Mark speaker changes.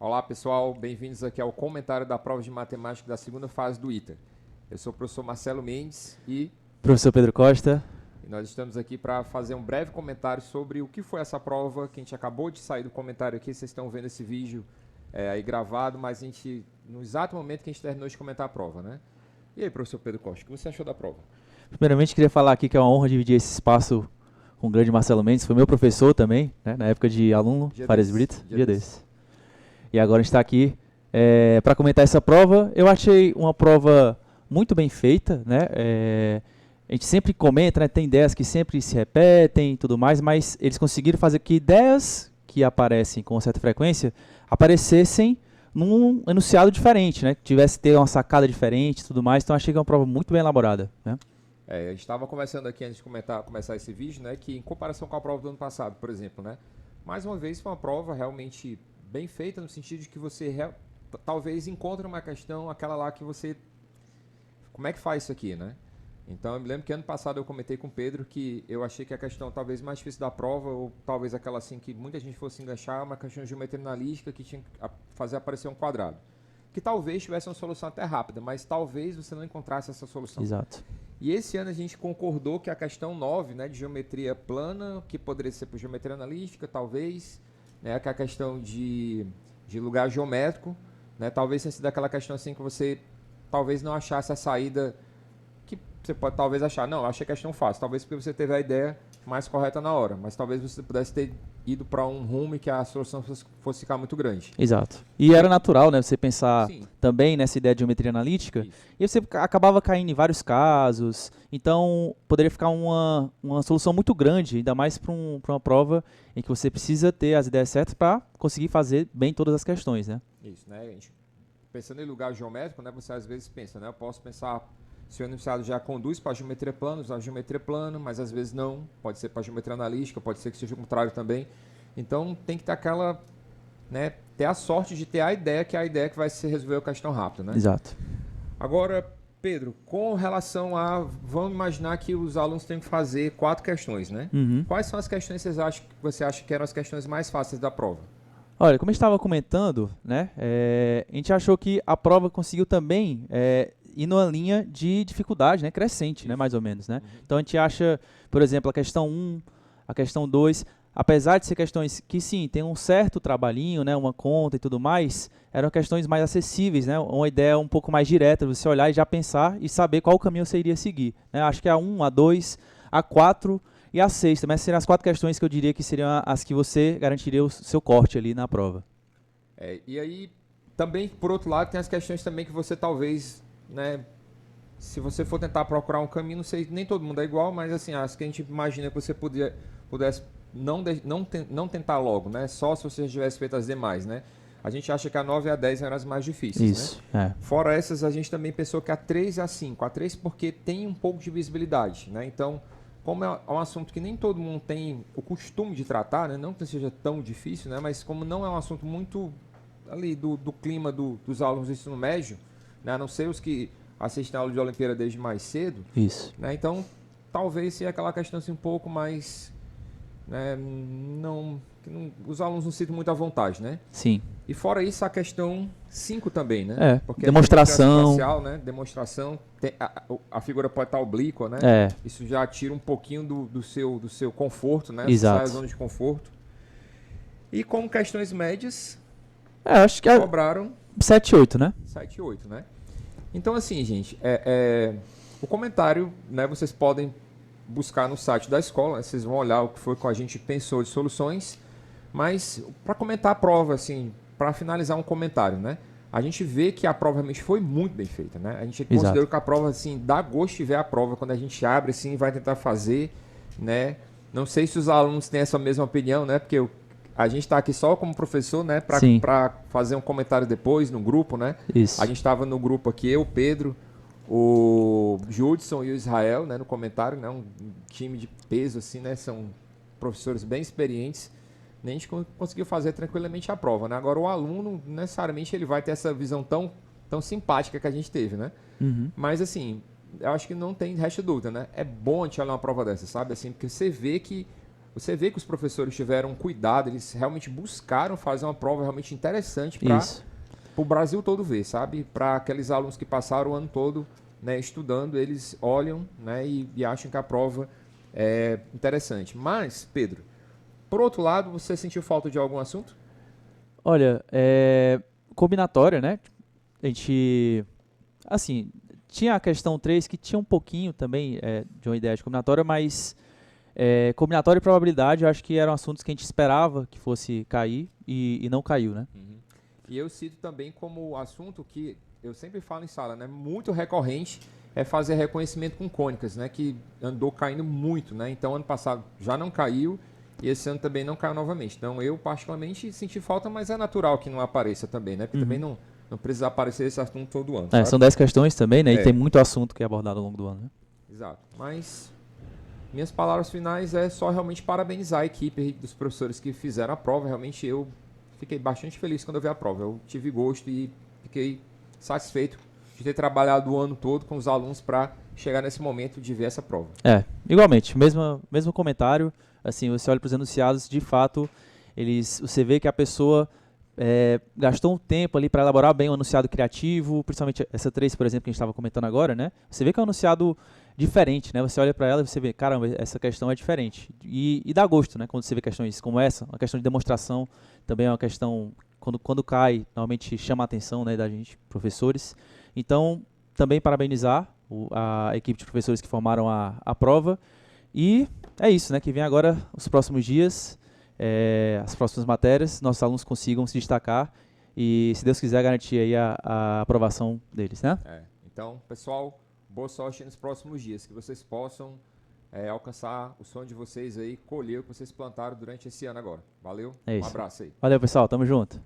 Speaker 1: Olá pessoal, bem-vindos aqui ao comentário da prova de matemática da segunda fase do ITA. Eu sou o professor Marcelo Mendes e
Speaker 2: Professor Pedro Costa.
Speaker 1: nós estamos aqui para fazer um breve comentário sobre o que foi essa prova, que a gente acabou de sair do comentário aqui, vocês estão vendo esse vídeo aí gravado, mas a gente, no exato momento que a gente terminou de comentar a prova, né? E aí, professor Pedro Costa, o que você achou da prova?
Speaker 2: Primeiramente, queria falar aqui que é uma honra dividir esse espaço com o grande Marcelo Mendes. Foi meu professor também, né, na época de aluno, Fares Brito, dia desse. E agora a gente está aqui para comentar essa prova. Eu achei uma prova muito bem feita, né? A gente sempre comenta, né, tem ideias que sempre se repetem e tudo mais, mas eles conseguiram fazer que ideias que aparecem com certa frequência aparecessem num enunciado diferente, né? Que tivesse ter uma sacada diferente e tudo mais. Então achei que é uma prova muito bem elaborada, né?
Speaker 1: A gente estava conversando aqui antes de começar esse vídeo, né, que em comparação com a prova do ano passado, por exemplo, né, mais uma vez foi uma prova realmente bem feita no sentido de que você talvez encontre uma questão, aquela lá que você... Como é que faz isso aqui, né? Então eu me lembro que ano passado eu comentei com o Pedro que eu achei que a questão talvez mais difícil da prova, ou talvez aquela assim que muita gente fosse enganchar, uma questão de geometria analítica que tinha que fazer aparecer um quadrado. Que talvez tivesse uma solução até rápida, mas talvez você não encontrasse essa solução.
Speaker 2: Exato.
Speaker 1: E esse ano a gente concordou que a questão 9, né, de geometria plana, que poderia ser por geometria analítica, talvez, né, que é a questão de lugar geométrico, né, talvez tenha sido aquela questão assim que você talvez não achasse a saída, que você pode talvez achar, não, eu achei a questão fácil, talvez porque você teve a ideia mais correta na hora, mas talvez você pudesse ter ido para um rumo que a solução fosse ficar muito grande.
Speaker 2: Exato. E era natural, né, você pensar
Speaker 1: Sim.
Speaker 2: também nessa ideia de geometria analítica,
Speaker 1: Isso.
Speaker 2: e você acabava caindo em vários casos, então poderia ficar uma solução muito grande, ainda mais para uma prova em que você precisa ter as ideias certas para conseguir fazer bem todas as questões, né?
Speaker 1: Isso, né, gente? Pensando em lugar geométrico, né, você às vezes pensa, né, eu posso pensar se o enunciado já conduz para a geometria plana, usar a geometria plana, mas às vezes não, pode ser para a geometria analítica, pode ser que seja o contrário também. Então tem que ter aquela, né, ter a sorte de ter a ideia, que é a ideia que vai se resolver a questão rápido, né?
Speaker 2: Exato.
Speaker 1: Agora, Pedro, com relação a, vamos imaginar que os alunos têm que fazer 4 questões, né?
Speaker 2: Uhum.
Speaker 1: Quais são as questões que você acha que eram as questões mais fáceis da prova?
Speaker 2: Olha, como a gente estava comentando, né, a gente achou que a prova conseguiu também ir numa linha de dificuldade, né, crescente, né, mais ou menos, né? Então a gente acha, por exemplo, a questão 1, a questão 2, apesar de ser questões que sim, tem um certo trabalhinho, né, uma conta e tudo mais, eram questões mais acessíveis, né, uma ideia um pouco mais direta, você olhar e já pensar e saber qual caminho você iria seguir, né? Acho que a 1, a 2, a 4 e a 6 também seriam as 4 questões que eu diria que seriam as que você garantiria o seu corte ali na prova.
Speaker 1: E aí, também, por outro lado, tem as questões também que você talvez, né, se você for tentar procurar um caminho, não sei, nem todo mundo é igual, mas assim, as que a gente imagina que você pudesse não tentar logo, né, só se você tivesse feito as demais, né. A gente acha que a 9 e a 10 eram as mais difíceis,
Speaker 2: Isso,
Speaker 1: né? Fora essas, a gente também pensou que a 3 e a 5. A 3 porque tem um pouco de visibilidade, né? Então, como é um assunto que nem todo mundo tem o costume de tratar, né? Não que seja tão difícil, né? Mas como não é um assunto muito ali do clima dos alunos do ensino médio, né? A não ser os que assistem a aula de Olimpíada desde mais cedo.
Speaker 2: Isso.
Speaker 1: Né? Então, talvez seja aquela questão assim, um pouco mais... Né? Os alunos não se sentem muito à vontade, né?
Speaker 2: Sim.
Speaker 1: E fora isso, a questão 5 também, né?
Speaker 2: Porque demonstração.
Speaker 1: Espacial, né? Demonstração. A figura pode estar oblíqua, né? Isso já tira um pouquinho do seu conforto, né?
Speaker 2: Exato.
Speaker 1: Sai da zona de conforto. E como questões médias,
Speaker 2: acho que
Speaker 1: cobraram
Speaker 2: 7 e 8, né?
Speaker 1: 7 e 8, né? Então, assim, gente, o comentário, né? Vocês podem buscar no site da escola, né? Vocês vão olhar o que foi que a gente pensou de soluções. Mas, para comentar a prova, assim, para finalizar um comentário, né? A gente vê que a prova realmente foi muito bem feita, né? A gente considerou que a prova, assim, dá gosto de ver a prova quando a gente abre, assim, vai tentar fazer, né? Não sei se os alunos têm essa mesma opinião, né? Porque a gente está aqui só como professor, né? Para fazer um comentário depois no grupo, né?
Speaker 2: Isso.
Speaker 1: A gente estava no grupo aqui, eu, o Pedro, o Judson e o Israel, né? No comentário, né? Um time de peso, assim, né? São professores bem experientes. A gente conseguiu fazer tranquilamente a prova, né? Agora o aluno, necessariamente, ele vai ter essa visão tão simpática que a gente teve, né?
Speaker 2: Uhum.
Speaker 1: Mas, assim, eu acho que não tem resto de dúvida, né? É bom a gente olhar uma prova dessa, sabe? Assim, porque você vê que você vê que os professores tiveram cuidado, eles realmente buscaram fazer uma prova realmente interessante para o Brasil todo ver, sabe? Para aqueles alunos que passaram o ano todo, né, estudando, eles olham, né, e acham que a prova é interessante. Mas, Pedro, por outro lado, você sentiu falta de algum assunto?
Speaker 2: Olha, combinatória, né? A gente, assim, tinha a questão 3 que tinha um pouquinho também de uma ideia de combinatória, mas combinatória e probabilidade eu acho que eram assuntos que a gente esperava que fosse cair e não caiu, né?
Speaker 1: Uhum. E eu cito também como assunto que eu sempre falo em sala, né? Muito recorrente é fazer reconhecimento com cônicas, né? Que andou caindo muito, né? Então, ano passado já não caiu e esse ano também não caiu novamente. Então, eu particularmente senti falta, mas é natural que não apareça também, né? Porque também não precisa aparecer esse assunto todo ano.
Speaker 2: São 10 questões também, né? E
Speaker 1: É.
Speaker 2: tem muito assunto que é abordado ao longo do ano, né?
Speaker 1: Exato. Mas minhas palavras finais é só realmente parabenizar a equipe dos professores que fizeram a prova. Realmente eu fiquei bastante feliz quando eu vi a prova. Eu tive gosto e fiquei satisfeito de ter trabalhado o ano todo com os alunos para chegar nesse momento de ver essa prova.
Speaker 2: Igualmente, mesmo comentário. Assim, você olha para os enunciados, de fato, você vê que a pessoa gastou um tempo ali para elaborar bem um enunciado criativo, principalmente essa 3, por exemplo, que a gente estava comentando agora, né? Você vê que é um enunciado diferente, né? Você olha para ela e você vê, caramba, essa questão é diferente. E dá gosto, né? Quando você vê questões como essa, uma questão de demonstração também é uma questão, quando cai, normalmente chama a atenção, né, da gente, professores. Então, também parabenizar a equipe de professores que formaram a prova. E é isso, né? Que vem agora os próximos dias, as próximas matérias, nossos alunos consigam se destacar e, se Deus quiser, garantir aí a aprovação deles, né?
Speaker 1: Então, pessoal, boa sorte nos próximos dias, que vocês possam alcançar o sonho de vocês aí, colher o que vocês plantaram durante esse ano agora. Valeu?
Speaker 2: É isso.
Speaker 1: Um abraço aí.
Speaker 2: Valeu, pessoal. Tamo junto.